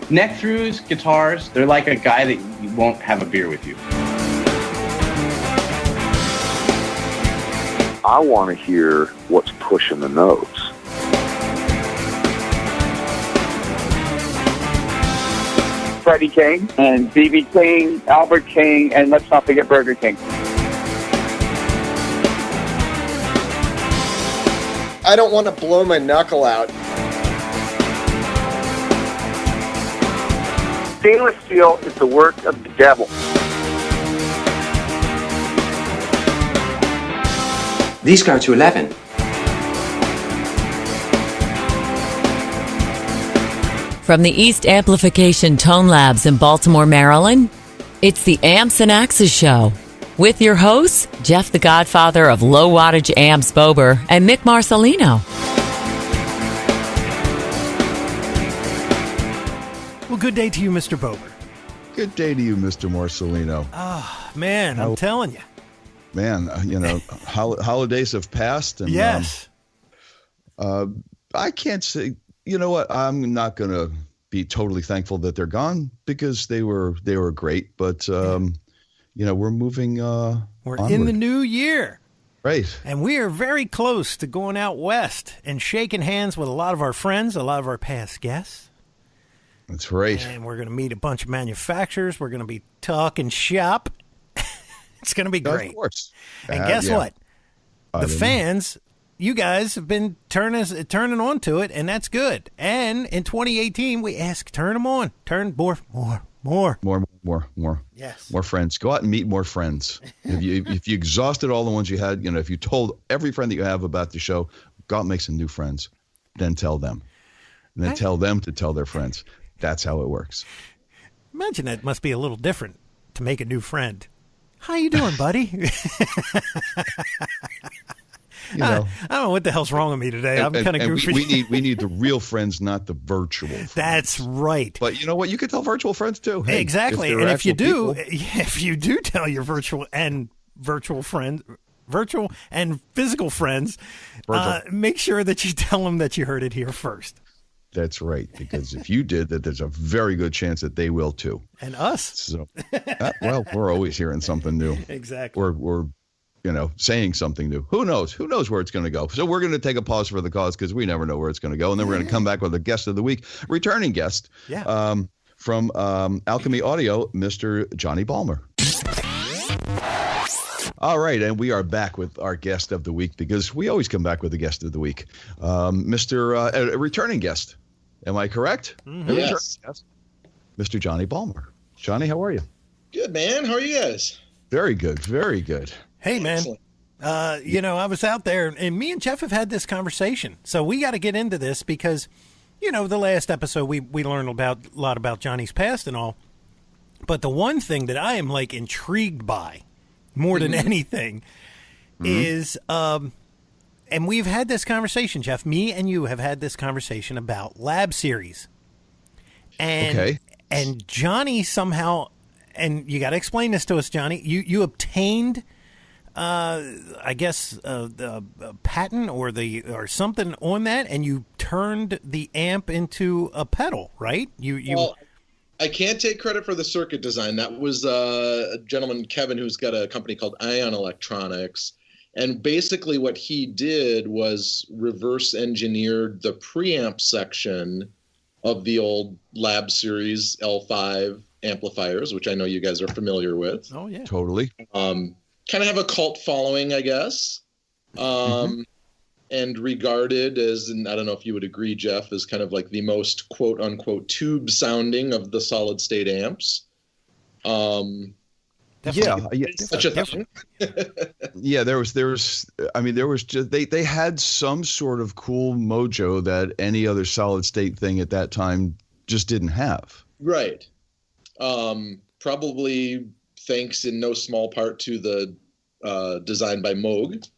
Neck-throughs, guitars, they're like a guy that won't have a beer with you. I want to hear what's pushing the notes. Freddie King and B.B. King, Albert King, and let's not forget Burger King. I don't want to blow my knuckle out. Stainless steel is the work of the devil. These go to 11. From the East Amplification Tone Labs in Baltimore, Maryland, it's the Amps and Axes Show with your hosts, Jeff the Godfather of Low Wattage Amps Bober and Mick Marcelino. Well, good day to you, Mr. Bober. Good day to you, Mr. Marcelino. Oh, man, I'm telling you. Man, holidays have passed. And, yes. I can't say, you know what, I'm not going to be totally thankful that they're gone because they were great. But, we're moving We're onward. in the new year. Right. And we are very close to going out west and shaking hands with a lot of our friends, a lot of our past guests. That's right. And we're going to meet a bunch of manufacturers. We're going to be talking shop. It's going to be great. Of course. And guess what? The fans, you guys have been turning on to it, and that's good. And in 2018, we ask, turn them on. Turn more. More. Yes. More friends. Go out and meet more friends. If you exhausted all the ones you had, if you told every friend that you have about the show, go out and make some new friends. Then tell them. And then tell them to tell their friends. That's how it works. Imagine that must be a little different to make a new friend. How you doing, buddy? I don't know what the hell's wrong with me today. I'm kind of goofy. We need the real friends, not the virtual friends. That's right. But you know what? You can tell virtual friends too. Hey, exactly. And if you do tell your virtual and physical friends, make sure that you tell them that you heard it here first. That's right, because if you did, that there's a very good chance that they will too. And us. So, we're always hearing something new. Exactly. We're saying something new. Who knows? Who knows where it's going to go? So we're going to take a pause for the cause because we never know where it's going to go. And then we're going to come back with a guest of the week, returning guest from Alchemy Audio, Mr. Johnny Balmer. All right, and we are back with our guest of the week because we always come back with a guest of the week. A returning guest. Am I correct? Mm-hmm. Yes. Mr. Johnny Balmer. Johnny, how are you? Good, man. How are you guys? Very good. Very good. Hey, man. I was out there, and me and Jeff have had this conversation. So we got to get into this because, the last episode we learned a lot about Johnny's past and all. But the one thing that I am intrigued by more than anything is, and we've had this conversation, Jeff. Me and you have had this conversation about Lab Series. And Johnny somehow, and you got to explain this to us, Johnny. You obtained, I guess, the patent or something on that, and you turned the amp into a pedal, right? Well, I can't take credit for the circuit design. That was a gentleman, Kevin, who's got a company called Ion Electronics. And basically what he did was reverse engineered the preamp section of the old Lab Series L5 amplifiers, which I know you guys are familiar with. Oh, yeah. Totally. Kind of have a cult following, I guess. And regarded as, and I don't know if you would agree, Jeff, as kind of like the most quote unquote tube sounding of the solid state amps. Such a thing. Yeah, there was just, they had some sort of cool mojo that any other solid state thing at that time just didn't have. Right. Probably thanks in no small part to the design by Moog.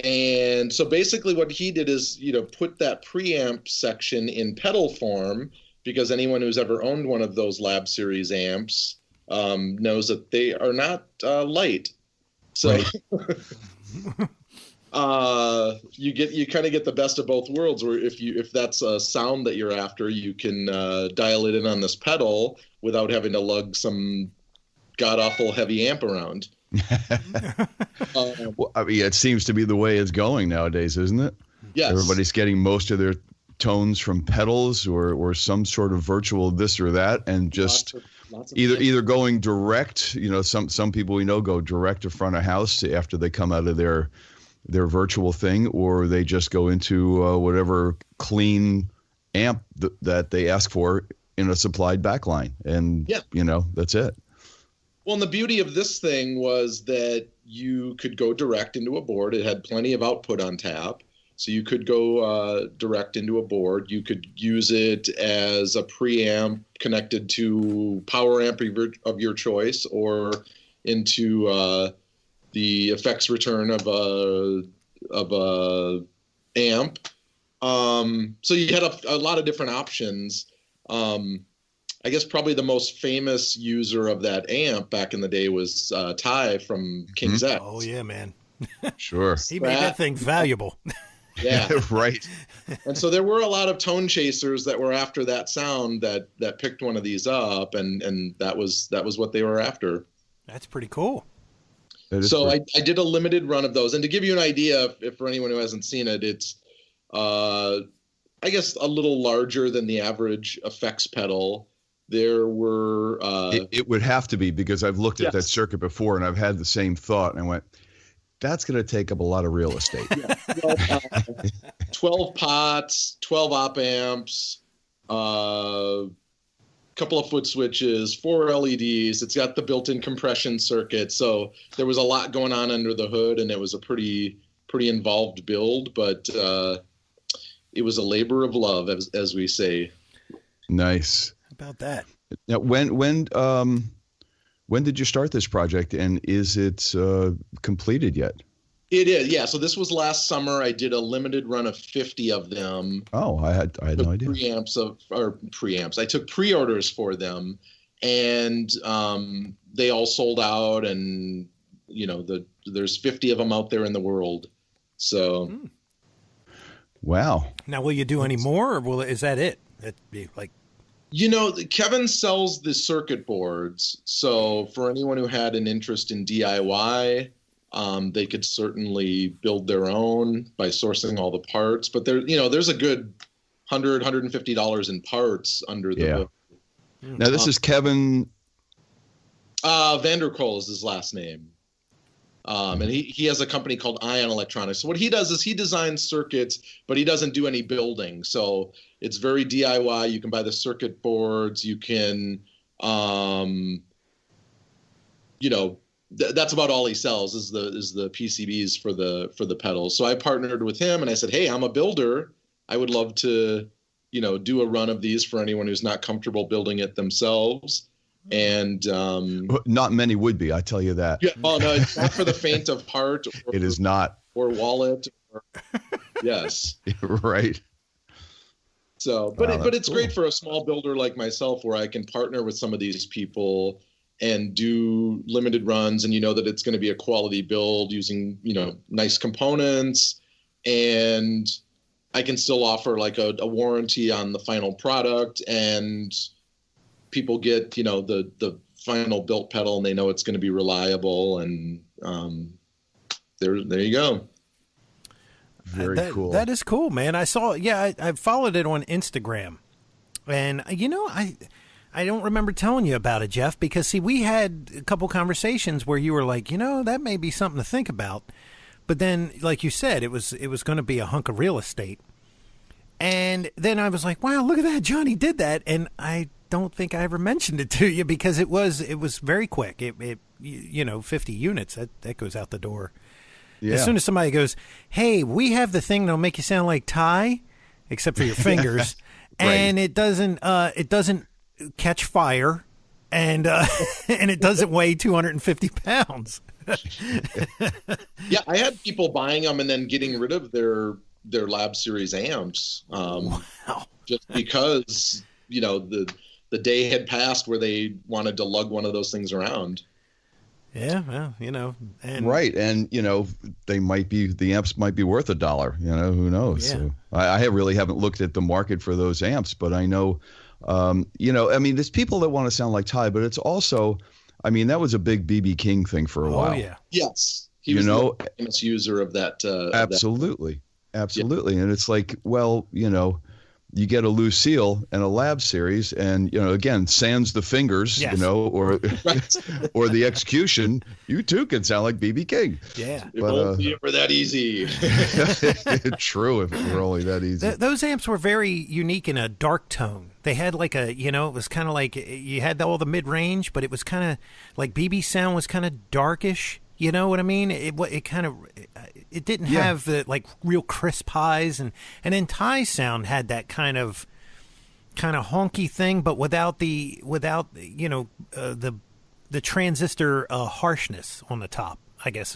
And so basically what he did is, put that preamp section in pedal form, because anyone who's ever owned one of those Lab Series amps knows that they are not light. So, you kind of get the best of both worlds, where if that's a sound that you're after, you can dial it in on this pedal without having to lug some god-awful heavy amp around. Well, I mean, it seems to be the way it's going nowadays, isn't it? Yes. Everybody's getting most of their tones from pedals or some sort of virtual this or that, and just lots of either going direct. You know, some people we know go direct to front of house after they come out of their virtual thing, or they just go into whatever clean amp that they ask for in a supplied backline, and you know, that's it. Well, and the beauty of this thing was that you could go direct into a board. It had plenty of output on tap, so you could go direct into a board. You could use it as a preamp connected to power amp of your choice, or into the effects return of a amp. So you had a lot of different options. I guess probably the most famous user of that amp back in the day was Ty from King's X. Oh yeah, man. Sure. He made that thing valuable. Yeah. Right. And so there were a lot of tone chasers that were after that sound that picked one of these up, and that was what they were after. That's pretty cool. So I did a limited run of those. And to give you an idea, if for anyone who hasn't seen it, it's I guess a little larger than the average effects pedal. There were it would have to be, because I've looked at that circuit before and I've had the same thought, and I went, that's going to take up a lot of real estate. 12 pots, 12 op amps, couple of foot switches, 4 LEDs. It's got the built-in compression circuit. So there was a lot going on under the hood, and it was a pretty involved build, but it was a labor of love, as we say. Nice. About that. Now, when did you start this project, and is it completed yet? It is, yeah. So this was last summer. I did a limited run of 50 of them. Oh, I had no idea. Preamps. I took pre-orders for them, and they all sold out. And you know, there's 50 of them out there in the world. So, wow. Now, will you do any more, or is that it? That'd be like. You know, Kevin sells the circuit boards, so for anyone who had an interest in DIY, they could certainly build their own by sourcing all the parts. But there's a good $150 in parts under the hood. Now this is Kevin. Vanderkool is his last name. And he has a company called Ion Electronics. So what he does is he designs circuits, but he doesn't do any building. So it's very DIY. You can buy the circuit boards. You can, that's about all he sells is the PCBs for the pedals. So I partnered with him, and I said, hey, I'm a builder. I would love to, do a run of these for anyone who's not comfortable building it themselves. And not many would be, I tell you that. Yeah, oh no, it's not for the faint of heart. It is not. Or wallet. Yes. Right. So, but it's cool. Great for a small builder like myself, where I can partner with some of these people and do limited runs, and that it's going to be a quality build using nice components, and I can still offer like a warranty on the final product, and people get the final built pedal, and they know it's going to be reliable, and there you go. Very cool. That is cool, man. I saw, I followed it on Instagram, and I don't remember telling you about it, Jeff, because see, we had a couple conversations where you were like, that may be something to think about, but then, like you said, it was going to be a hunk of real estate, and then I was like, wow, look at that, Johnny did that, and I don't think I ever mentioned it to you because it was very quick. It 50 units that goes out the door. Yeah. As soon as somebody goes, hey, we have the thing that'll make you sound like Ty, except for your fingers, and it doesn't catch fire, and and it doesn't weigh 250 pounds. Yeah, I had people buying them and then getting rid of their Lab Series amps, wow. Just because the day had passed where they wanted to lug one of those things around. Yeah, well, and right, and the amps might be worth $1. Who knows? Yeah. So I really haven't looked at the market for those amps, but I know, there's people that want to sound like Ty, but it's also, that was a big BB King thing for a while. Oh yeah, yes, he was the famous user of that. Absolutely, and it's like, well, you get a Lucille and a Lab series, and again, sans the fingers, yes. or or the execution, you too can sound like BB King. Yeah, it won't be ever that easy. True, if it were only that easy. Those amps were very unique in a dark tone. They had like it was kind of like you had all the mid range, but it was kind of like BB sound was kind of darkish. You know what I mean? It kind of it didn't have the like real crisp highs, and then Ty sound had that kind of honky thing, but without the transistor harshness on the top. I guess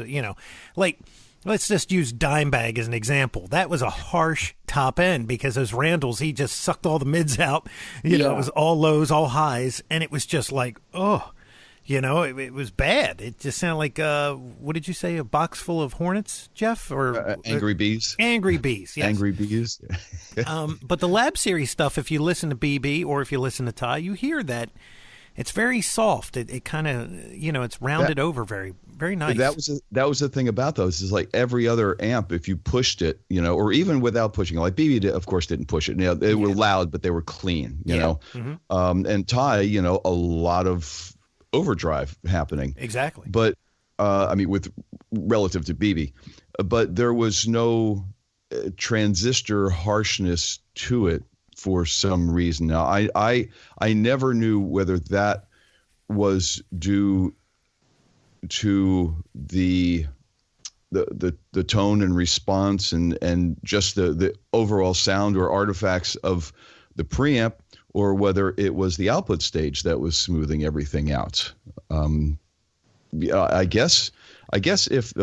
like let's just use Dimebag as an example. That was a harsh top end because those Randalls, he just sucked all the mids out. It was all lows, all highs, and it was just like it was bad. It just sounded like, what did you say, a box full of hornets, Jeff? Or Angry Bees? Angry Bees, yes. Angry Bees. But the Lab Series stuff, if you listen to BB or if you listen to Ty, you hear that it's very soft. It kind of, it's rounded over very, very nice. That was the thing about those is like every other amp, if you pushed it, or even without pushing it, like BB, of course, didn't push it. They were loud, but they were clean, know. Mm-hmm. And Ty, a lot of overdrive happening. Exactly. But with relative to BB, but there was no transistor harshness to it for some reason. Now I never knew whether that was due to the tone and response and just the overall sound or artifacts of the preamp, or whether it was the output stage that was smoothing everything out. I guess if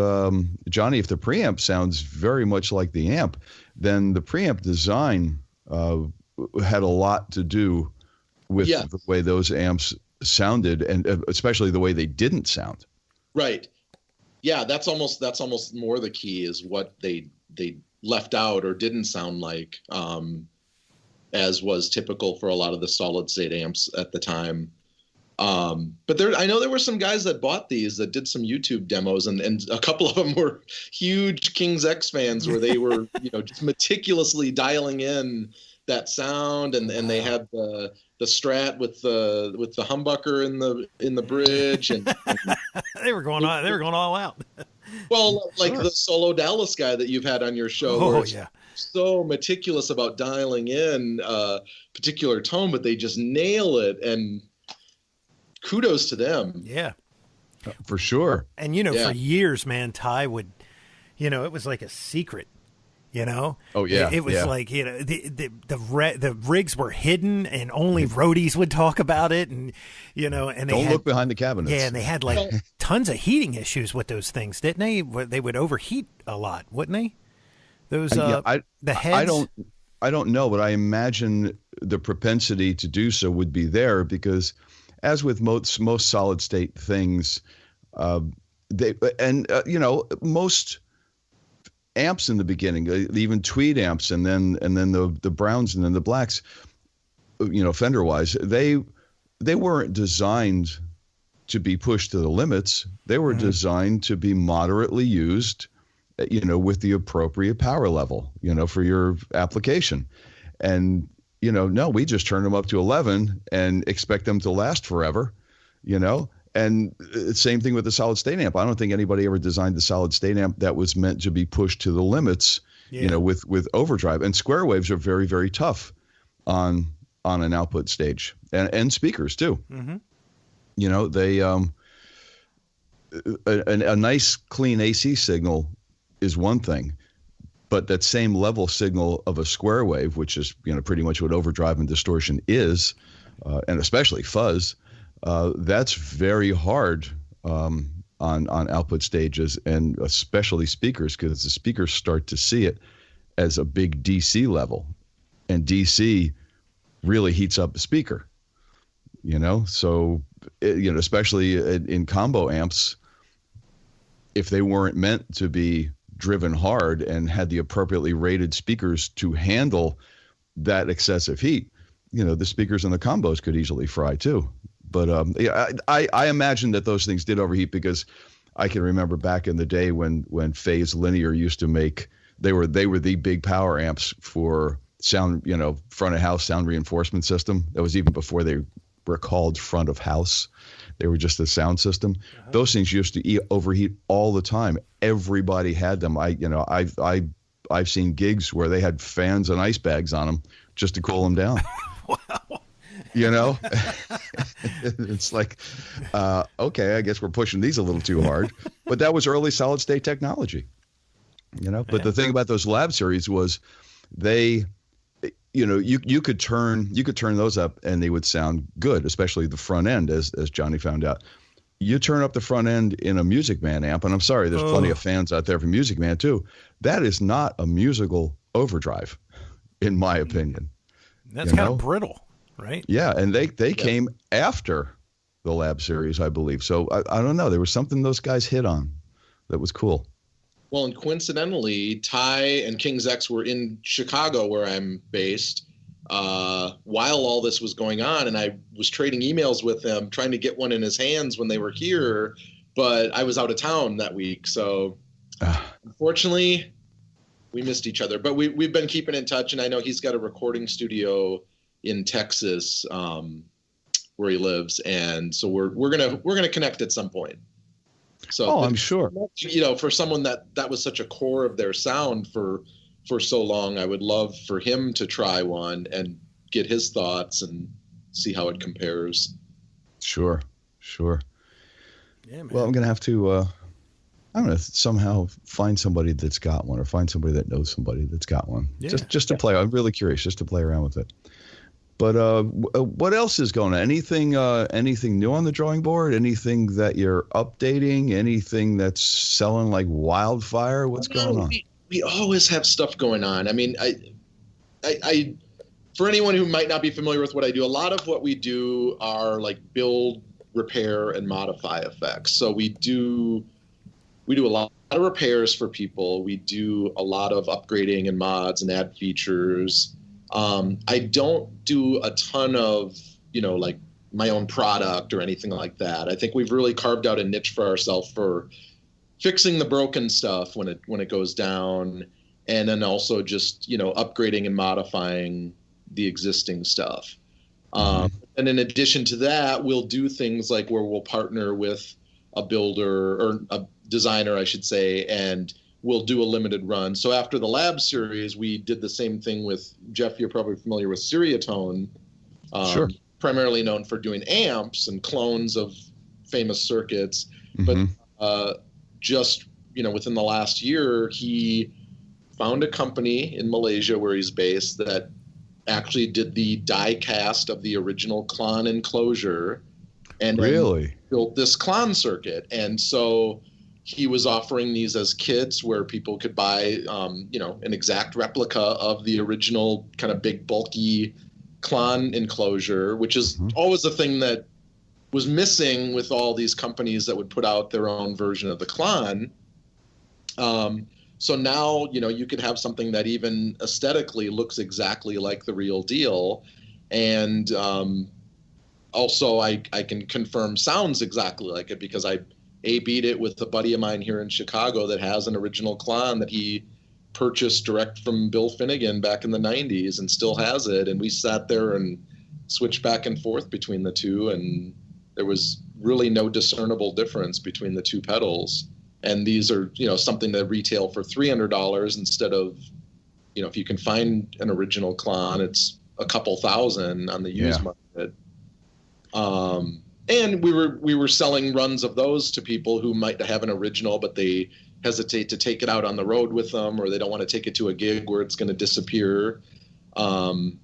Johnny, if the preamp sounds very much like the amp, then the preamp design had a lot to do with the way those amps sounded, and especially the way they didn't sound. Right. Yeah, that's almost more the key is what they left out or didn't sound like. As was typical for a lot of the solid state amps at the time. But I know there were some guys that bought these that did some YouTube demos, and a couple of them were huge King's X fans where they were, just meticulously dialing in that sound, and they had the Strat with the humbucker in the bridge, and they were going all out. Well, like the Solo Dallas guy that you've had on your show. Oh yeah. So meticulous about dialing in a particular tone, but they just nail it, and kudos to them. Yeah, for sure. And for years, man, Ty would, it was like a secret. Oh yeah, it was like the rigs were hidden, and only roadies would talk about it, and and they look behind the cabinets. Yeah, and they had like tons of heating issues with those things, didn't they? They would overheat a lot, wouldn't they? Those the heads. I don't know, but I imagine the propensity to do so would be there because, as with most solid state things, most amps in the beginning, even Tweed amps, and then the Browns and then the Blacks, Fender wise, they weren't designed to be pushed to the limits. They were designed to be moderately used, with the appropriate power level, for your application. And, no, we just turn them up to 11 and expect them to last forever, and same thing with the solid state amp. I don't think anybody ever designed the solid state amp that was meant to be pushed to the limits, with overdrive. And square waves are very, very tough on an output stage, and speakers too. Mm-hmm. They, a nice clean AC signal is one thing, but that same level signal of a square wave, which is pretty much what overdrive and distortion is, and especially fuzz, that's very hard on output stages, and especially speakers, because the speakers start to see it as a big DC level, and DC really heats up the speaker. So especially in combo amps. if they weren't meant to be driven hard and had the appropriately rated speakers to handle that excessive heat, the speakers and the combos could easily fry too. But I imagine that those things did overheat, because I can remember back in the day when Phase Linear used to make, they were the big power amps for sound, front of house sound reinforcement system. That was even before they were called front of house. They were just a sound system. Uh-huh. Those things used to overheat all the time. Everybody had them. I've seen gigs where they had fans and ice bags on them just to cool them down. Wow. It's like, okay, I guess we're pushing these a little too hard. But that was early solid state technology. But the thing about those lab series was they, you could turn those up and they would sound good, especially the front end, as Johnny found out. You turn up the front end in a Music Man amp, and I'm sorry, there's plenty of fans out there for Music Man too. That is not a musical overdrive, in my opinion. That's kind of brittle, right? Yeah, and they came after the lab series, I believe. So I don't know. There was something those guys hit on that was cool. Well, and coincidentally, Ty and King's X were in Chicago, where I'm based, while all this was going on. And I was trading emails with them, trying to get one in his hands when they were here. But I was out of town that week. So unfortunately, we missed each other. But we've been keeping in touch. And I know he's got a recording studio in Texas where he lives. And so we're gonna connect at some point. So I'm sure. For someone that was such a core of their sound for so long, I would love for him to try one and get his thoughts and see how it compares. Sure. Yeah, man. Well, I'm going to have to, somehow find somebody that's got one, or find somebody that knows somebody that's got one. Yeah. Just to play. I'm really curious, just to play around with it. But what else is going on? Anything new on the drawing board? Anything that you're updating? Anything that's selling like wildfire? What's going on? We always have stuff going on. I mean, I for anyone who might not be familiar with what I do, a lot of what we do are like build, repair, and modify effects. So we do a lot of repairs for people. We do a lot of upgrading and mods and add features. I don't do a ton of, like my own product or anything like that. I think we've really carved out a niche for ourselves for fixing the broken stuff when it goes down, and then also just, upgrading and modifying the existing stuff. And in addition to that, we'll do things like where we'll partner with a builder, or a designer, I should say, and we'll do a limited run. So after the lab series, we did the same thing with Jeff. You're probably familiar with Seriatone, sure. Primarily known for doing amps and clones of famous circuits. Mm-hmm. But just within the last year, he found a company in Malaysia where he's based that actually did the die cast of the original Klon enclosure, and really built this Klon circuit. And so he was offering these as kits where people could buy, an exact replica of the original kind of big, bulky Klon enclosure, which is always a thing that was missing with all these companies that would put out their own version of the Klon. So now, you could have something that even aesthetically looks exactly like the real deal. And also I can confirm sounds exactly like it, because I A-beat it with a buddy of mine here in Chicago that has an original Klon that he purchased direct from Bill Finnegan back in the 90s and still has it. And we sat there and switched back and forth between the two, and there was really no discernible difference between the two pedals. And these are, something that retail for $300 instead of, if you can find an original Klon, it's a couple thousand on the used market. And we were selling runs of those to people who might have an original, but they hesitate to take it out on the road with them, or they don't want to take it to a gig where it's going to disappear. And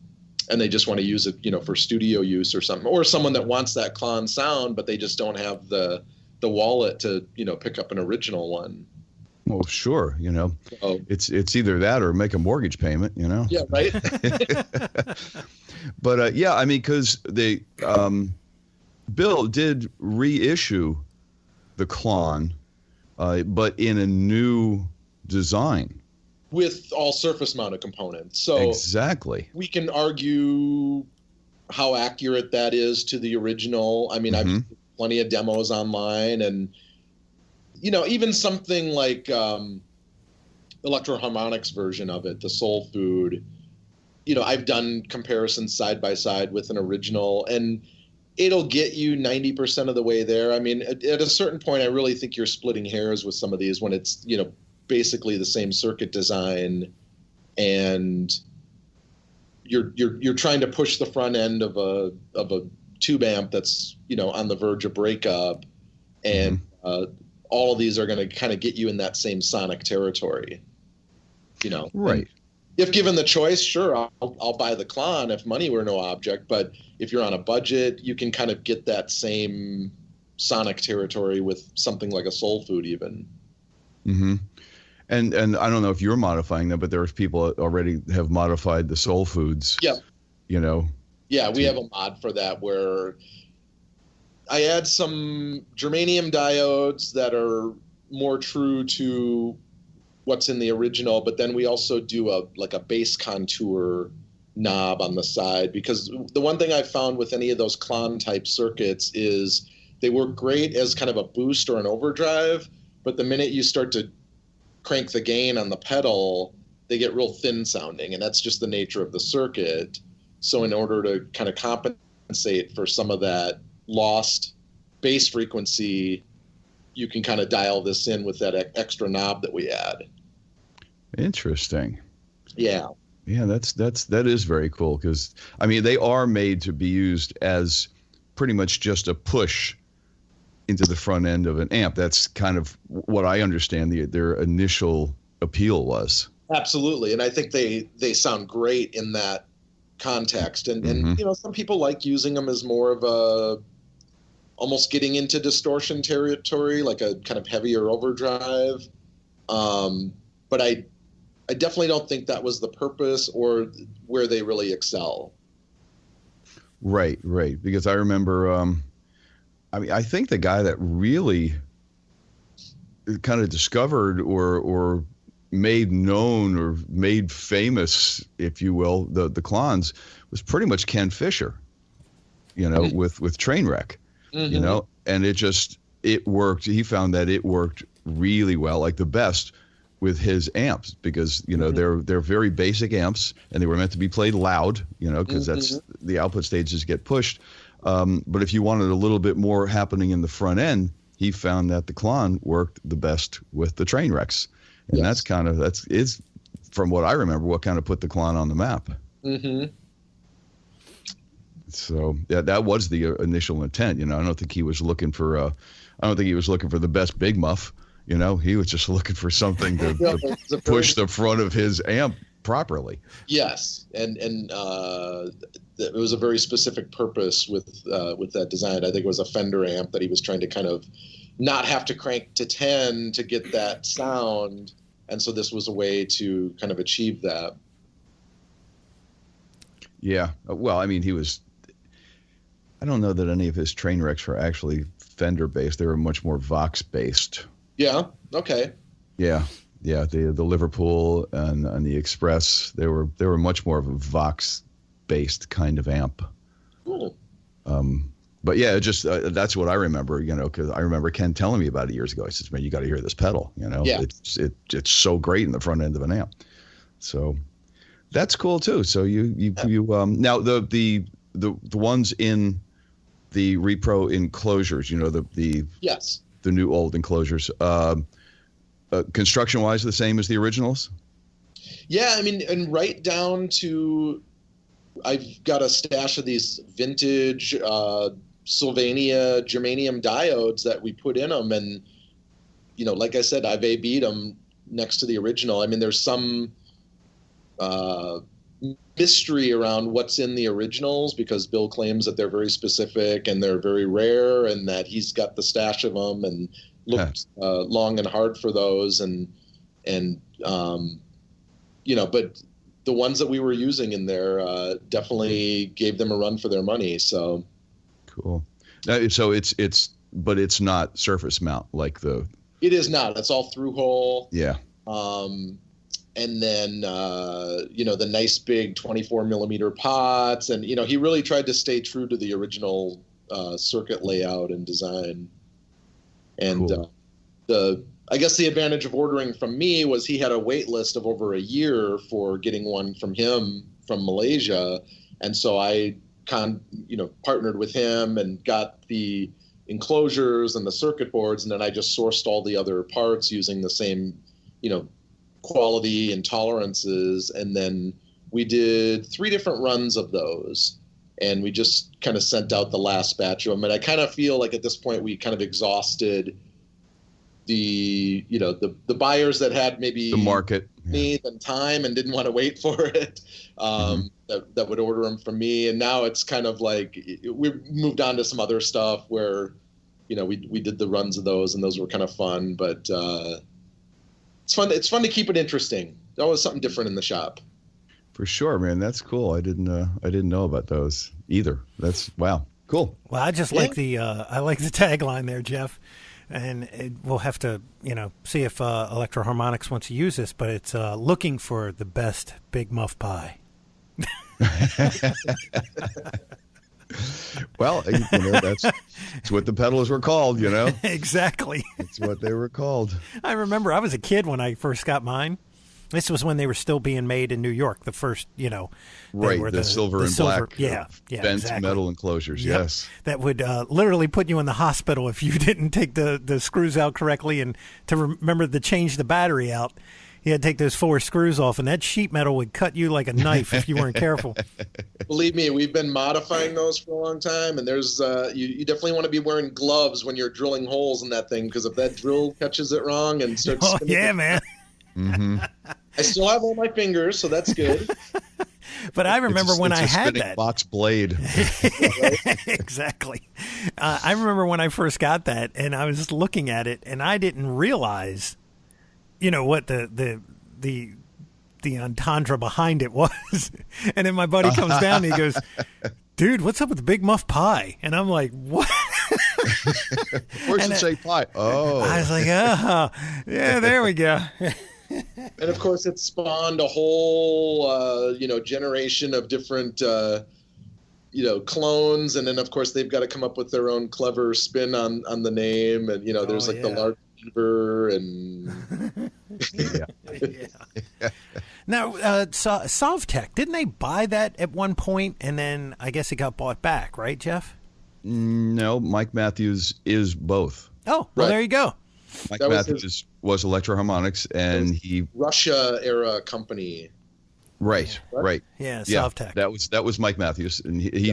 they just want to use it, for studio use or something, or someone that wants that Klon sound, but they just don't have the wallet to, pick up an original one. Well, sure. So, it's either that or make a mortgage payment, Yeah. Right. But because they, Bill did reissue the Klon but in a new design. With all surface mounted components. So exactly. We can argue how accurate that is to the original. I mean, I've seen plenty of demos online, and even something like Electro-Harmonix version of it, the Soul Food, I've done comparisons side by side with an original, and it'll get you 90% of the way there. I mean, at a certain point, I really think you're splitting hairs with some of these when it's, basically the same circuit design, and you're trying to push the front end of a tube amp that's, on the verge of breakup, and all of these are going to kind of get you in that same sonic territory, Right. And if given the choice, sure, I'll buy the Klon if money were no object. But if you're on a budget, you can kind of get that same sonic territory with something like a Soul Food even. Mm-hmm. And I don't know if you're modifying them, but there's people that already have modified the Soul Foods. Yep. Yeah, we have a mod for that where I add some germanium diodes that are more true to what's in the original, but then we also do a bass contour knob on the side, because the one thing I've found with any of those Klon type circuits is they work great as kind of a boost or an overdrive, but the minute you start to crank the gain on the pedal, they get real thin sounding, and that's just the nature of the circuit. So in order to kind of compensate for some of that lost bass frequency, you can kind of dial this in with that extra knob that we add. Interesting. Yeah. Yeah, that is very cool, because I mean they are made to be used as pretty much just a push into the front end of an amp. That's kind of what I understand their initial appeal was. Absolutely, and I think they sound great in that context. And some people like using them as more of a almost getting into distortion territory, like a kind of heavier overdrive. But I definitely don't think that was the purpose or where they really excel. Right. Because I remember, I think the guy that really kind of discovered or made known or made famous, if you will, the Klons was pretty much Ken Fisher, with Trainwreck, and it worked. He found that it worked really well, like the best with his amps, because they're very basic amps, and they were meant to be played loud, because that's the output stages get pushed. But if you wanted a little bit more happening in the front end, he found that the Klon worked the best with the Trainwrecks, and that's from what I remember what kind of put the Klon on the map. So yeah, that was the initial intent. I don't think he was looking for the best Big Muff. He was just looking for something to push the front of his amp properly. Yes, and it was a very specific purpose with that design. I think it was a Fender amp that he was trying to kind of not have to crank to 10 to get that sound, and so this was a way to kind of achieve that. Yeah, well, I mean, I don't know that any of his Trainwrecks were actually Fender based. They were much more Vox based. Yeah. Okay. Yeah. The Liverpool and the Express, they were much more of a Vox based kind of amp. Cool. But yeah, that's what I remember. Because I remember Ken telling me about it years ago. I said, "Man, you got to hear this pedal. Yeah. It's so great in the front end of an amp." So that's cool too. So you now the ones in the repro enclosures, yes. The new old enclosures, construction wise the same as the originals? Yeah, I mean, and right down to, I've got a stash of these vintage Sylvania germanium diodes that we put in them, and like I said, I've A/B'd them next to the original. I mean, there's some mystery around what's in the originals, because Bill claims that they're very specific and they're very rare, and that he's got the stash of them and looked long and hard for those, and but the ones that we were using in there definitely gave them a run for their money. So cool. So but it's not surface mount like the It is not. It's all through hole. Yeah. And then, the nice big 24 millimeter pots. And, he really tried to stay true to the original circuit layout and design. And cool. I guess the advantage of ordering from me was he had a wait list of over a year for getting one from him from Malaysia. And so I partnered with him and got the enclosures and the circuit boards. And then I just sourced all the other parts using the same, quality and tolerances. And then we did 3 different runs of those. And we just kind of sent out the last batch of them. And I kind of feel like at this point we kind of exhausted the buyers that had maybe the market need and time and didn't want to wait for it, that would order them from me. And now it's kind of like we moved on to some other stuff where, we did the runs of those, and those were kind of fun. But it's fun. It's fun to keep it interesting. There's always something different in the shop. For sure, man. That's cool. I didn't know about those either. That's wow. Cool. Well, I just like the tagline there, Jeff. And we'll have to, see if Electro-Harmonix wants to use this, but it's looking for the best Big Muff pie. Well, that's what the pedals were called, Exactly. That's what they were called. I remember I was a kid when I first got mine. This was when they were still being made in New York. The first, right, the silver and black, bent exactly. Metal enclosures. Yep. Yes, that would literally put you in the hospital if you didn't take the screws out correctly, and to remember to change the battery out. You had to take those 4 screws off, and that sheet metal would cut you like a knife if you weren't careful. Believe me, we've been modifying those for a long time, and there's you definitely want to be wearing gloves when you're drilling holes in that thing, because if that drill catches it wrong and starts spinning, man. Mm-hmm. I still have all my fingers, so that's good. But I remember when I had that box blade. Exactly. I remember when I first got that, and I was looking at it, and I didn't realize, what the entendre behind it was. And then my buddy comes down and he goes, "Dude, what's up with the Big Muff pie?" And I'm like, "What?" Where's it say pie? Oh, I was like, "Oh, yeah, there we go." And of course, it spawned a whole, generation of different, clones. And then, of course, they've got to come up with their own clever spin on the name. And, there's the large beaver and. Yeah. Now, Sovtech, didn't they buy that at one point, and then I guess it got bought back, right, Jeff? No, Mike Matthews is both. Oh, well, There you go. Mike Matthews was Electro-Harmonix, and he Russia era company. Right. Yeah, Sovtech. That was Mike Matthews, and he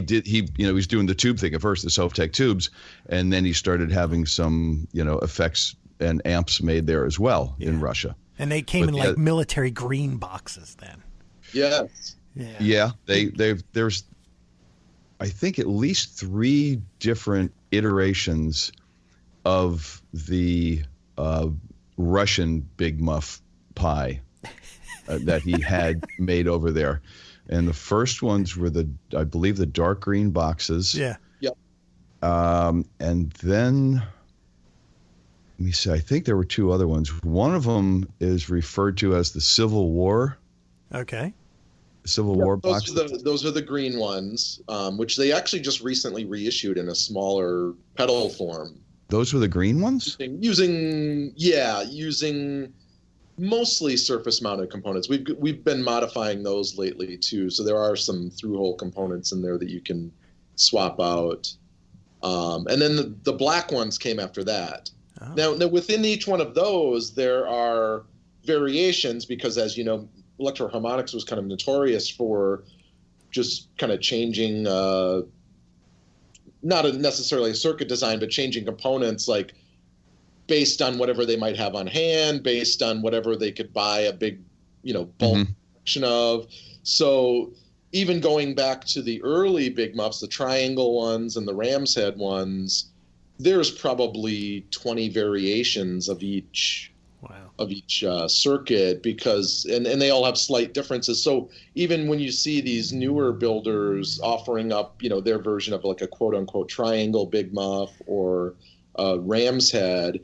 was doing the tube thing at first, the Sovtech tubes, and then he started having some effects and amps made there as well in Russia. And they came in military green boxes then. Yes. Yeah. There's I think at least 3 different iterations of the Russian Big Muff pie that he had made over there. And the first ones were I believe the dark green boxes. Yeah. Yep. And then let me see, I think there were 2 other ones. One of them is referred to as the Civil War. Okay. Civil War box. Those are the green ones, which they actually just recently reissued in a smaller pedal form. Those were the green ones? Using mostly surface-mounted components. We've been modifying those lately too, so there are some through-hole components in there that you can swap out. And then the black ones came after that. Oh. Now, within each one of those, there are variations because, as you know, Electro-Harmonix was kind of notorious for just kind of changing, not necessarily a circuit design, but changing components like based on whatever they might have on hand, based on whatever they could buy a big, bulk collection of. So even going back to the early Big Muffs, the triangle ones and the ram's head ones, there's probably 20 variations of each circuit because and they all have slight differences. So even when you see these newer builders offering up, their version of like a quote unquote triangle Big Muff or a ram's head,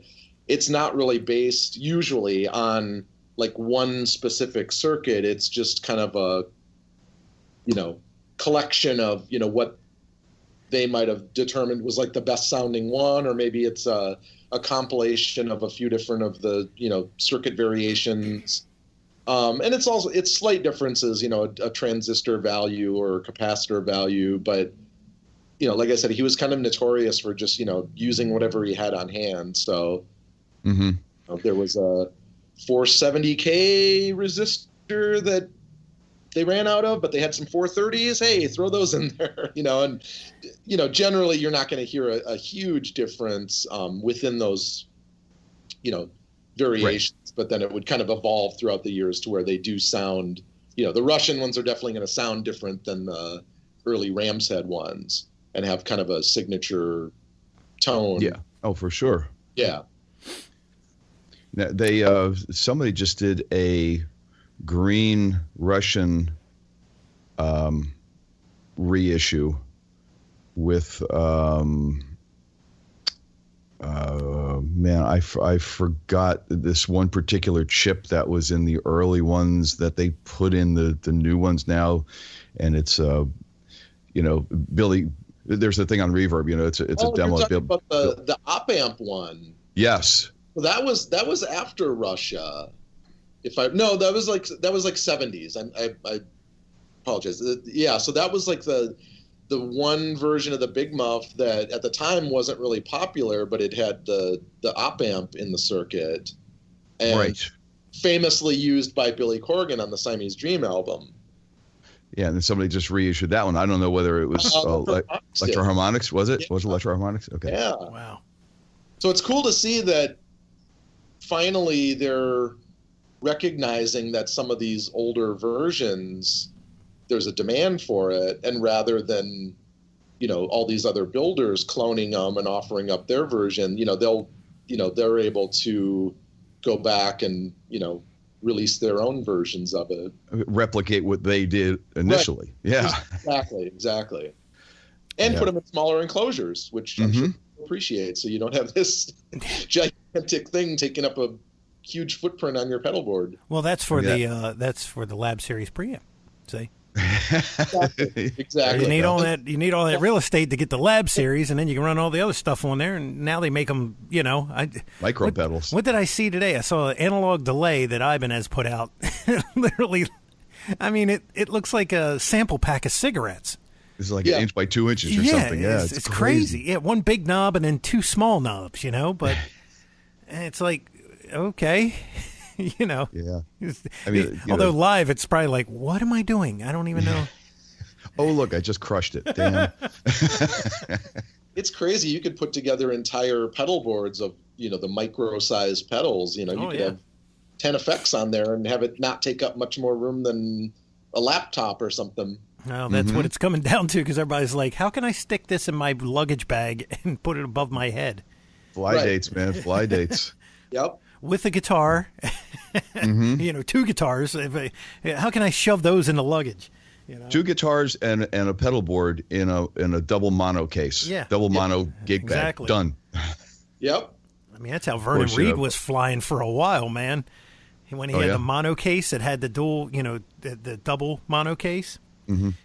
it's not really based usually on like one specific circuit. It's just kind of a, collection of, what they might have determined was like the best sounding one, or maybe it's a compilation of a few different of the, circuit variations. And it's slight differences, a transistor value or capacitor value, but, like I said, he was kind of notorious for just, using whatever he had on hand. So there was a 470K resistor that they ran out of, but they had some 430s. Hey, throw those in there, and, generally you're not going to hear a huge difference within those, variations, right. But then it would kind of evolve throughout the years to where they do sound, the Russian ones are definitely going to sound different than the early Ram's Head ones and have kind of a signature tone. Yeah. Oh, for sure. Yeah. Now, somebody just did a green Russian reissue with I forgot this one particular chip that was in the early ones that they put in the new ones now, and it's Billy. There's a thing on Reverb, it's a demo. You're talking about the op amp one. Yes. Well, that was after Russia. That was like 70s. I apologize. Yeah, so that was like the one version of the Big Muff that at the time wasn't really popular, but it had the op amp in the circuit, and right. Famously used by Billy Corgan on the Siamese Dream album. Yeah, and then somebody just reissued that one. I don't know whether it was Electro-Harmonix. Was it? Yeah. Was it Electro-Harmonix? Okay. Yeah. Wow. So it's cool to see that finally they're recognizing that some of these older versions, there's a demand for it, and rather than, all these other builders cloning them and offering up their version, they're able to go back and, release their own versions of it. Replicate what they did initially. Right. Yeah. Exactly. And put them in smaller enclosures, which I'm sure people appreciate, so you don't have this gigantic thing taking up a huge footprint on your pedal board. Well, that's for the Lab Series preamp. See? Exactly. You need all that real estate to get the Lab Series, and then you can run all the other stuff on there. And now they make them, micro pedals. What did I see today? I saw an analog delay that Ibanez put out. Literally, I mean, it looks like a sample pack of cigarettes. It's like an inch by 2 inches or something. Yeah, it's crazy. Yeah, one big knob and then two small knobs. But it's like, okay. Yeah. I mean, although live, it's probably like, what am I doing? I don't even know. Oh, look, I just crushed it. Damn. It's crazy. You could put together entire pedal boards of, the micro-sized pedals. You could have 10 effects on there and have it not take up much more room than a laptop or something. Well, that's what it's coming down to, because everybody's like, how can I stick this in my luggage bag and put it above my head? Fly dates, man. Fly dates. Yep. With a guitar, 2 guitars. How can I shove those in the luggage? 2 guitars and a pedal board in a double mono case. Yeah. Double mono gig bag. Done. Yep. I mean, that's how Vernon Reid was flying for a while, man. When he had the mono case that had the dual, the double mono case.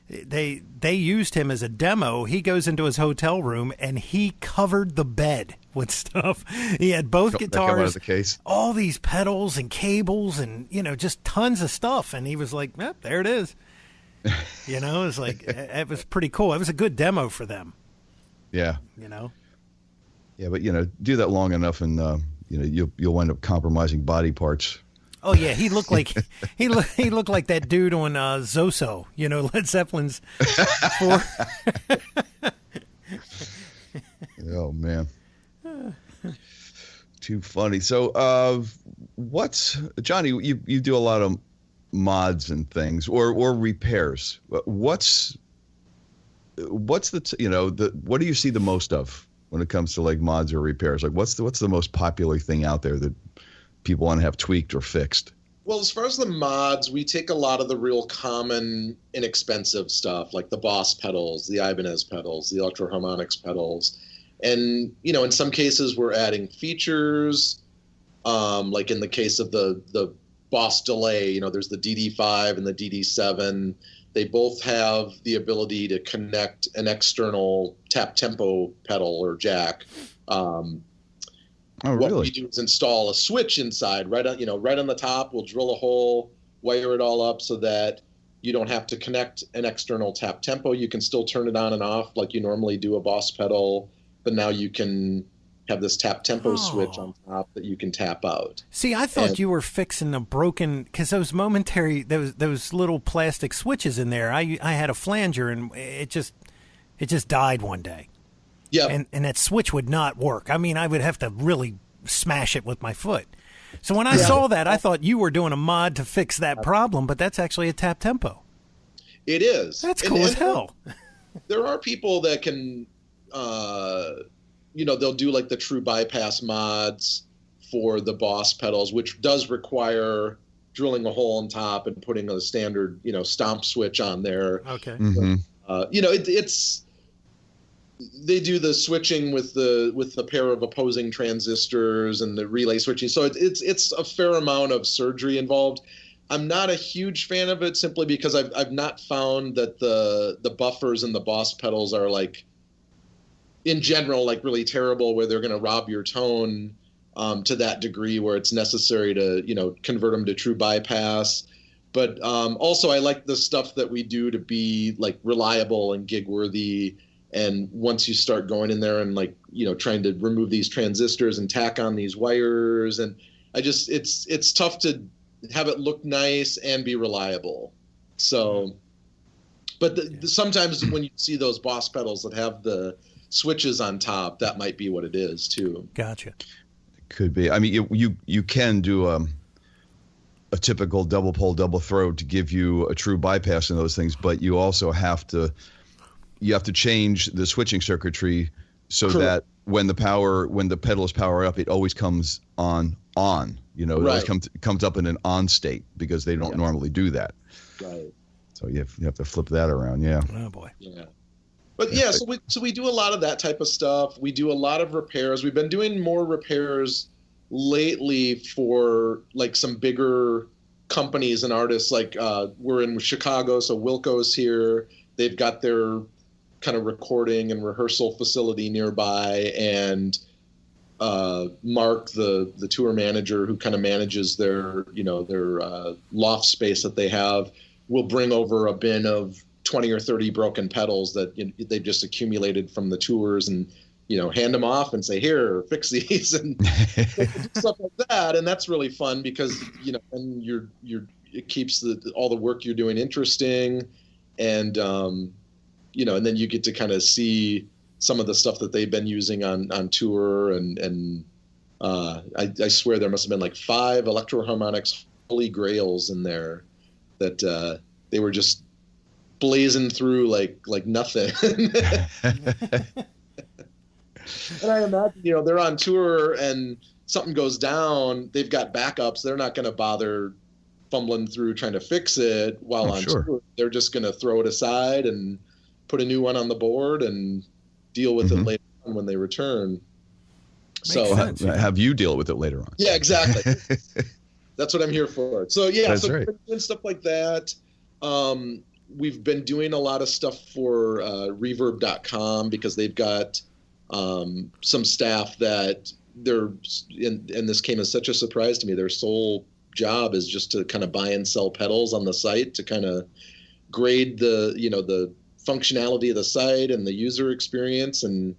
They used him as a demo. He goes into his hotel room and he covered the bed with stuff. He had both guitars, the case. All these pedals and cables and just tons of stuff. And he was like, there it is. It's like it was pretty cool. It was a good demo for them. Yeah. Yeah, but do that long enough and you'll wind up compromising body parts. Oh yeah, he looked like he looked like that dude on Zoso, Led Zeppelin's. Oh man, too funny. So, what's Johnny? You do a lot of mods and things, or repairs. What's the what do you see the most of when it comes to like mods or repairs? Like what's the most popular thing out there that people want to have tweaked or fixed? Well, as far as the mods, we take a lot of the real common, inexpensive stuff, like the Boss pedals, the Ibanez pedals, the Electro-Harmonix pedals. And, in some cases we're adding features. Like in the case of the Boss Delay, there's the DD5 and the DD7. They both have the ability to connect an external tap tempo pedal or jack. What we do is install a switch inside, right on the top. We'll drill a hole, wire it all up so that you don't have to connect an external tap tempo. You can still turn it on and off like you normally do a Boss pedal, but now you can have this tap tempo switch on top that you can tap out. See, I thought you were fixing a broken, because those those little plastic switches in there. I had a flanger and it just died one day. Yeah, and that switch would not work. I mean, I would have to really smash it with my foot. So when I saw that, I thought you were doing a mod to fix that problem, but that's actually a tap tempo. It is. That's cool as hell. There are people that can, they'll do like the true bypass mods for the Boss pedals, which does require drilling a hole on top and putting a standard, stomp switch on there. Okay. Mm-hmm. It's they do the switching with the pair of opposing transistors and the relay switching. So it's a fair amount of surgery involved. I'm not a huge fan of it simply because I've not found that the buffers in the Boss pedals are like, in general, like really terrible, where they're going to rob your tone to that degree where it's necessary to, convert them to true bypass. But also I like the stuff that we do to be like reliable and gig worthy. And once you start going in there and like, trying to remove these transistors and tack on these wires, and it's tough to have it look nice and be reliable. So, but sometimes when you see those Boss pedals that have the switches on top, that might be what it is too. Gotcha. Could be. I mean, you can do a typical double pole, double throw to give you a true bypass in those things, but you also have to change the switching circuitry so that when the pedal is powered up, it always comes on. It always comes up in an on state because they don't normally do that. Right. So you have to flip that around. Yeah. Oh boy. Yeah. But yeah, so we do a lot of that type of stuff. We do a lot of repairs. We've been doing more repairs lately for like some bigger companies and artists. Like we're in Chicago, so Wilco's here. They've got their kind of recording and rehearsal facility nearby, and Mark, the tour manager who kind of manages their loft space that they have, will bring over a bin of 20 or 30 broken pedals that they've just accumulated from the tours, and hand them off and say, here, fix these, and do stuff like that. And that's really fun because and it keeps all the work you're doing interesting, and and then you get to kind of see some of the stuff that they've been using on tour, and I swear there must have been like 5 Electro-Harmonix holy grails in there that they were just blazing through like nothing. And I imagine, they're on tour and something goes down, they've got backups. They're not going to bother fumbling through trying to fix it while on tour. They're just going to throw it aside and put a new one on the board and deal with it later on when they return. Have you deal with it later on. Yeah, exactly. That's what I'm here for. So yeah, That's so right. we've been doing stuff like that. We've been doing a lot of stuff for reverb.com because they've got some staff that and this came as such a surprise to me. Their sole job is just to kind of buy and sell pedals on the site to kind of grade the functionality of the site and the user experience. And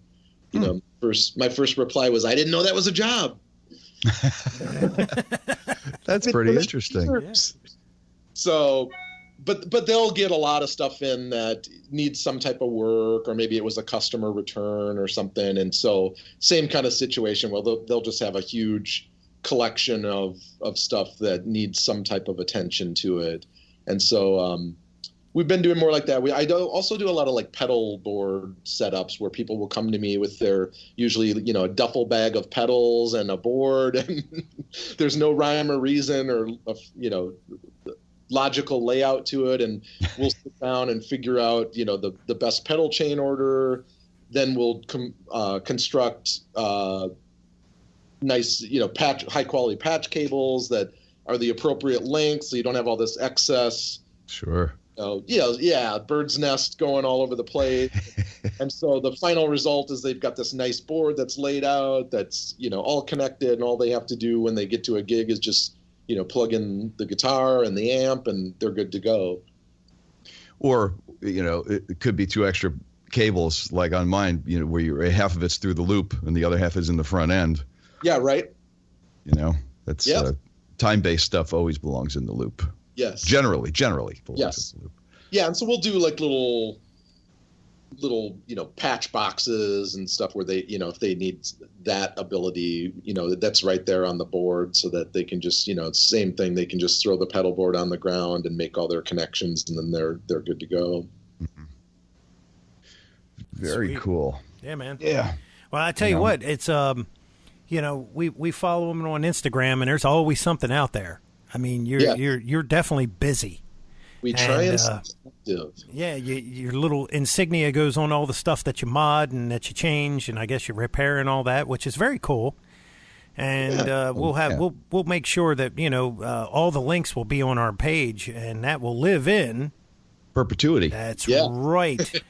my first reply was, I didn't know that was a job. That's pretty interesting. Yeah. So, but they'll get a lot of stuff in that needs some type of work, or maybe it was a customer return or something. And so same kind of situation. Well, they'll just have a huge collection of stuff that needs some type of attention to it. And so we've been doing more like that. I also do a lot of like pedal board setups where people will come to me with their usually, a duffel bag of pedals and a board, and there's no rhyme or reason or, logical layout to it. And we'll sit down and figure out, the best pedal chain order. Then we'll construct nice, high quality patch cables that are the appropriate length, so you don't have all this excess. Sure. Bird's nest going all over the place. And so the final result is they've got this nice board that's laid out, that's, all connected, and all they have to do when they get to a gig is just, plug in the guitar and the amp, and they're good to go. Or, it could be 2 extra cables, like on mine, where half of it's through the loop and the other half is in the front end. Yeah, right. That's time-based stuff always belongs in the loop. Yes. Generally belongs in the loop. Yeah, and so we'll do like little patch boxes and stuff where they, if they need that ability, that's right there on the board, so that they can just, same thing, they can just throw the pedal board on the ground and make all their connections, and then they're good to go. Mm-hmm. Very Sweet. Cool. Yeah, man. Yeah. Well, I tell you what, it's we follow them on Instagram, and there's always something out there. I mean, you're definitely busy. We try and active. Yeah, your little insignia goes on all the stuff that you mod and that you change, and I guess you repair and all that, which is very cool. And we'll make sure that all the links will be on our page, and that will live in perpetuity. That's right,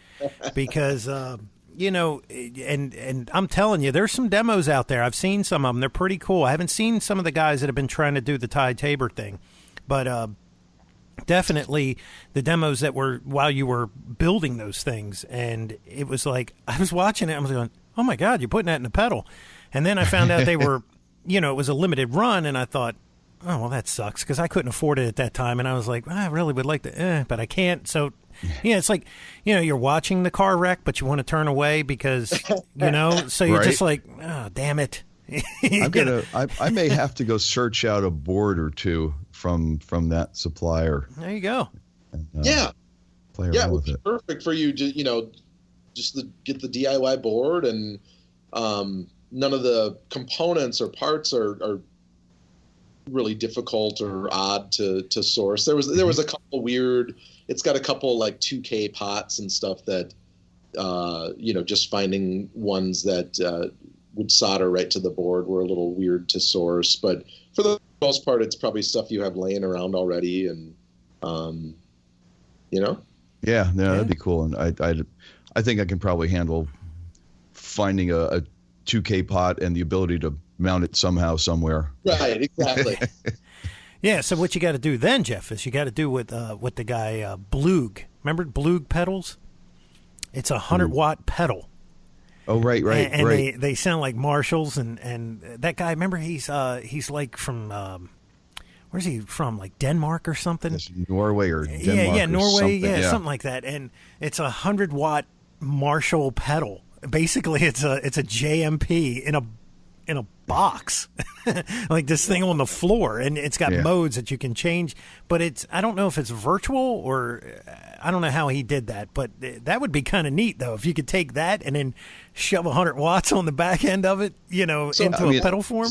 because and I'm telling you, there's some demos out there. I've seen some of them; they're pretty cool. I haven't seen some of the guys that have been trying to do the Ty Tabor thing, but definitely the demos that were while you were building those things, and it was like I was watching it. I was going, "Oh my God, you're putting that in a pedal," and then I found out they were, it was a limited run, and I thought, "Oh well, that sucks," because I couldn't afford it at that time, and I was like, "I really would like to, but I can't." So. Yeah, it's like, you're watching the car wreck, but you want to turn away because, so you're just like, oh, damn it. I may have to go search out a board or two from that supplier. There you go. And, play around with it. Perfect for you to, just get the DIY board, and none of the components or parts are really difficult or odd to source. There was a couple weird. It's got a couple like 2K pots and stuff that, just finding ones that would solder right to the board were a little weird to source. But for the most part, it's probably stuff you have laying around already, and Yeah, that'd be cool. And I think I can probably handle finding a 2K pot and the ability to mount it somehow, somewhere. Right, exactly. Yeah, so what you got to do then, Jeff, is you got to do with the guy Blug. Remember Blug pedals? It's a 100-watt pedal. Oh, right. And they sound like Marshalls, and that guy, remember, he's like from where's he from? Like Denmark or something? Yes, Norway or Denmark. Yeah, Norway, something. Something like that. And it's a 100-watt Marshall pedal. Basically, it's a JMP in a box, like this thing on the floor, and it's got modes that you can change. But I don't know if it's virtual or I don't know how he did that. But that would be kind of neat, though, if you could take that and then shove 100 watts on the back end of it, into a pedal form.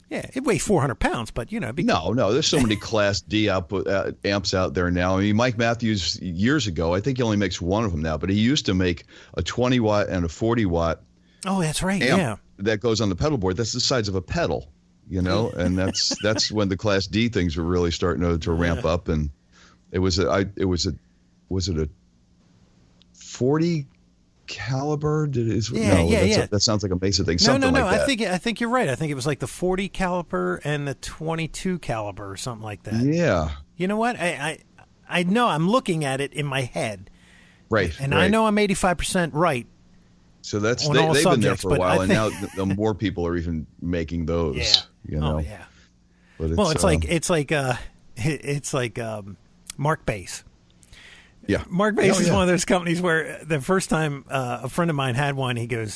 Yeah, it weighs 400 pounds, but it'd be no. There's so many Class D output amps out there now. I mean, Mike Matthews years ago, I think he only makes one of them now, but he used to make a 20 watt and a 40 watt. Oh, that's right. Amp yeah, that goes on the pedal board. That's the size of a pedal, and that's when the Class D things were really starting to ramp up. And was it a 40 caliber? That sounds like a Mesa thing. Something No. Like that. I think you're right. I think it was like the 40 caliber and the 22 caliber or something like that. Yeah. You know what? I know I'm looking at it in my head. Right. And I know I'm 85% right. So they've been there for a while, and now the more people are even making those. Yeah. Oh yeah. But it's like Mark Bass. Yeah. Mark Bass is one of those companies where the first time a friend of mine had one, I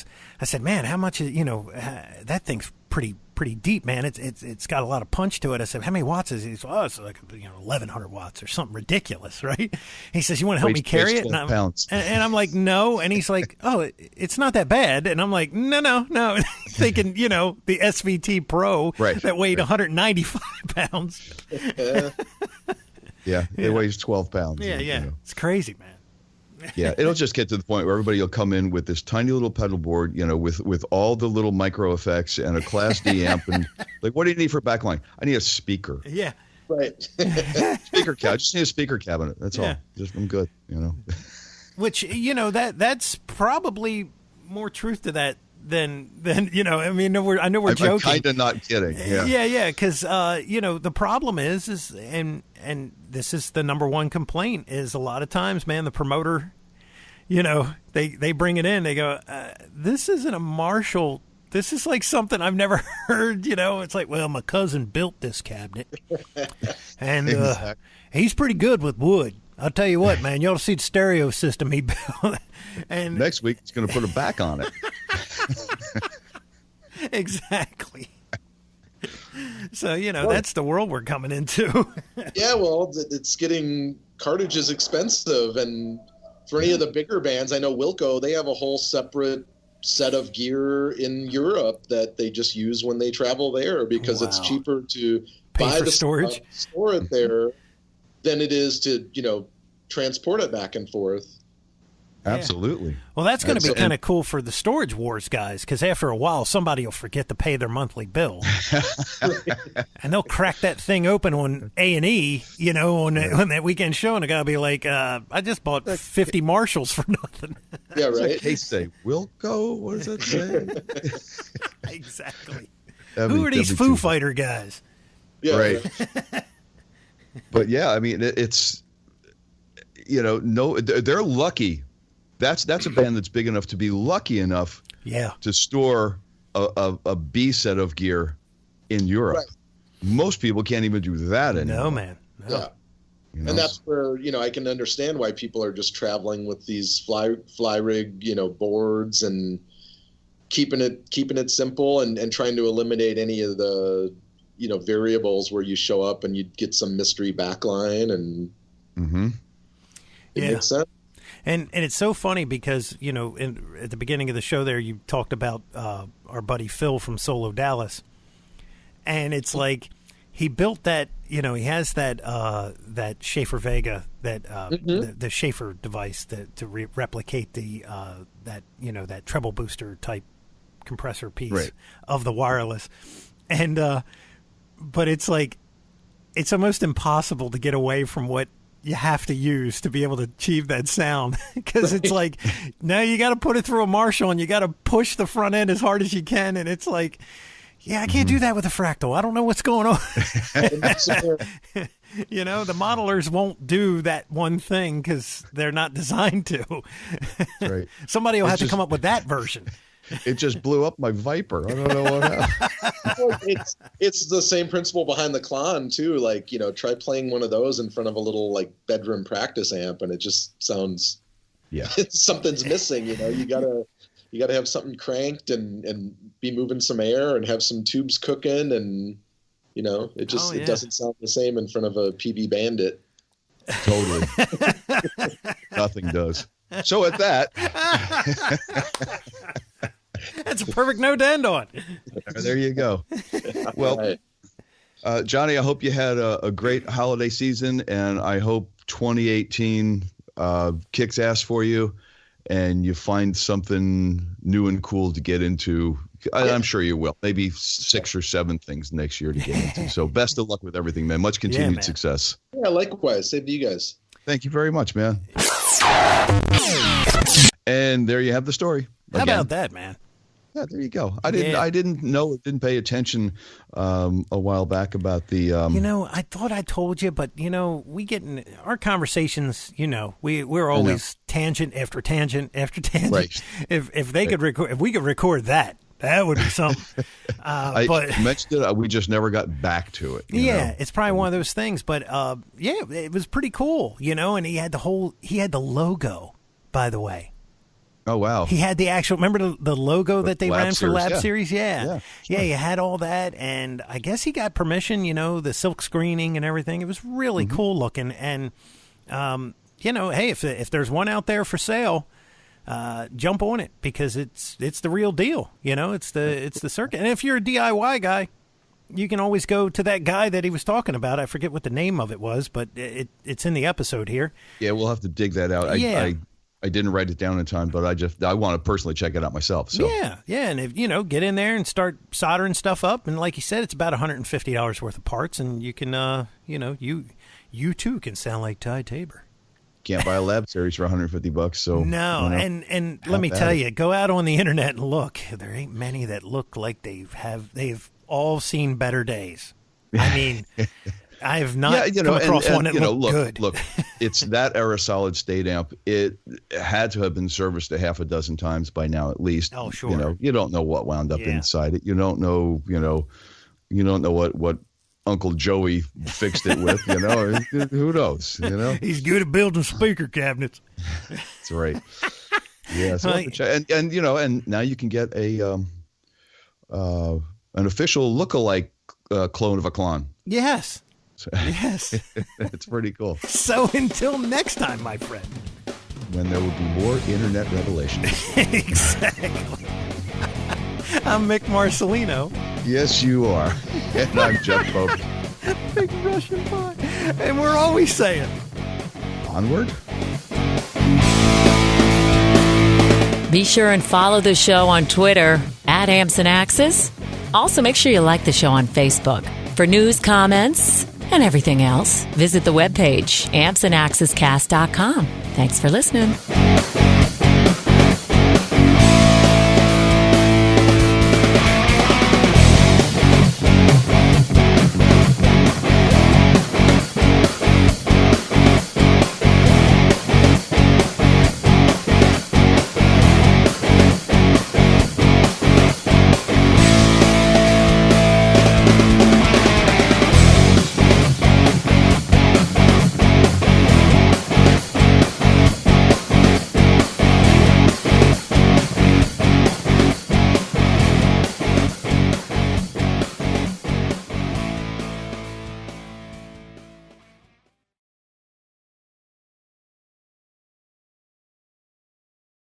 said, man, how much is, that thing's pretty deep, man. It's got a lot of punch to it. I said, how many watts is it? He said, it's like 1,100 watts or something ridiculous, right? He says, you want to help me carry it? And I'm like, no. And he's like, oh, it's not that bad. And I'm like, no. Thinking, the SVT Pro that weighed 195 pounds. Yeah, it weighs 12 pounds. Yeah. It's crazy, man. Yeah, it'll just get to the point where everybody will come in with this tiny little pedal board, with all the little micro effects and a Class D amp, and like, what do you need for backline? I need a speaker. Yeah. Right. Speaker cabinet. Just need a speaker cabinet. That's all. Just I'm good. Which that's probably more truth to that than I mean, I know we're joking. I'm kind of not kidding. Yeah. Yeah. Because the problem is and this is the number one complaint is a lot of times, man, the promoter, they bring it in. They go, this isn't a Marshall. This is like something I've never heard, It's like, well, my cousin built this cabinet, and Exactly. He's pretty good with wood. I'll tell you what, man, you ought to see the stereo system he built. And next week, he's going to put a back on it. Exactly. So, that's the world we're coming into. Yeah, well, it's getting cartridge is expensive, and for any of the bigger bands, I know Wilco, they have a whole separate set of gear in Europe that they just use when they travel there because it's cheaper to buy the storage, store it there than it is to transport it back and forth. Absolutely. Well, that's going to be kind of cool for the Storage Wars guys, because after a while, somebody will forget to pay their monthly bill, and they'll crack that thing open on A&E, on that weekend show, and the guy will be like, "I just bought 50 Marshalls for nothing." Yeah, right. What does that case say? Wilco? What does that say? Exactly. Who are these Foo Fighter guys? Yeah, right. But yeah, I mean, it's they're lucky. That's a band that's big enough to be lucky enough to store a B set of gear in Europe. Right. Most people can't even do that anymore. No, man. No. Yeah. And that's where, I can understand why people are just traveling with these fly rig, boards and keeping it simple and trying to eliminate any of the, variables where you show up and you get some mystery backline and it makes sense. And it's so funny because, at the beginning of the show there, you talked about our buddy Phil from Solo Dallas. And it's like he built that, he has that Schaefer Vega, that the Schaefer device to replicate that treble booster type compressor piece of the wireless. And but it's like it's almost impossible to get away from what you have to use to be able to achieve that sound, because it's like, no, you got to put it through a Marshall and you got to push the front end as hard as you can. And it's like, I can't do that with a Fractal. I don't know what's going on. The modelers won't do that one thing because they're not designed to. Right. Somebody will have to come up with that version. It just blew up my Viper. I don't know what happened. It's the same principle behind the Klon too. Like, try playing one of those in front of a little like bedroom practice amp, and it just sounds something's missing. You gotta have something cranked and be moving some air and have some tubes cooking, and it just it doesn't sound the same in front of a PB Bandit. Totally. Nothing does. So at that. That's a perfect note to end on. There you go. Well, Johnny, I hope you had a great holiday season, and I hope 2018 kicks ass for you, and you find something new and cool to get into. I'm sure you will. Maybe 6 or 7 things next year to get into. So best of luck with everything, man. Much continued success. Yeah, likewise. Same to you guys. Thank you very much, man. And there you have the story. How about that, man? Yeah, there you go. I didn't pay attention a while back about the I thought I told you, but we get in our conversations, we're always tangent after tangent after tangent. Right. If they could record, if we could record that would be something. But I mentioned it, we just never got back to it. It's probably one of those things, but it was pretty cool, and he had the logo, by the way. Oh, wow. He had the actual, remember the logo that they ran for Lab Series? Yeah, you had all that, and I guess he got permission, the silk screening and everything. It was really cool looking, and, hey, if there's one out there for sale, jump on it, because it's the real deal, it's the circuit. And if you're a DIY guy, you can always go to that guy that he was talking about. I forget what the name of it was, but it's in the episode here. Yeah, we'll have to dig that out. I didn't write it down in time, but I want to personally check it out myself. So yeah, and if get in there and start soldering stuff up, and like you said, it's about $150 worth of parts, and you can you too can sound like Ty Tabor. Can't buy a lab series for $150. So no, and let me tell you, go out on the internet and look. There ain't many that look like they've all seen better days. I mean. I have not come across one that looked good. Look, it's that era solid state amp. It had to have been serviced a half a dozen times by now, at least. Oh, sure. You don't know what wound up inside it. You don't know, you don't know what Uncle Joey fixed it with. Who knows? He's good at building speaker cabinets. That's right. Yeah. So and now you can get an official look-alike clone of a clone. Yes. Yes. It's pretty cool. So until next time, my friend. When there will be more internet revelations. Exactly. I'm Mick Marcelino. Yes, you are. And I'm Jeff Bober. Big Russian pie. And we're always saying, onward. Be sure and follow the show on Twitter @AmpsandAxes. Also, make sure you like the show on Facebook. For news, comments, and everything else, visit the webpage ampsandaxescast.com. Thanks for listening.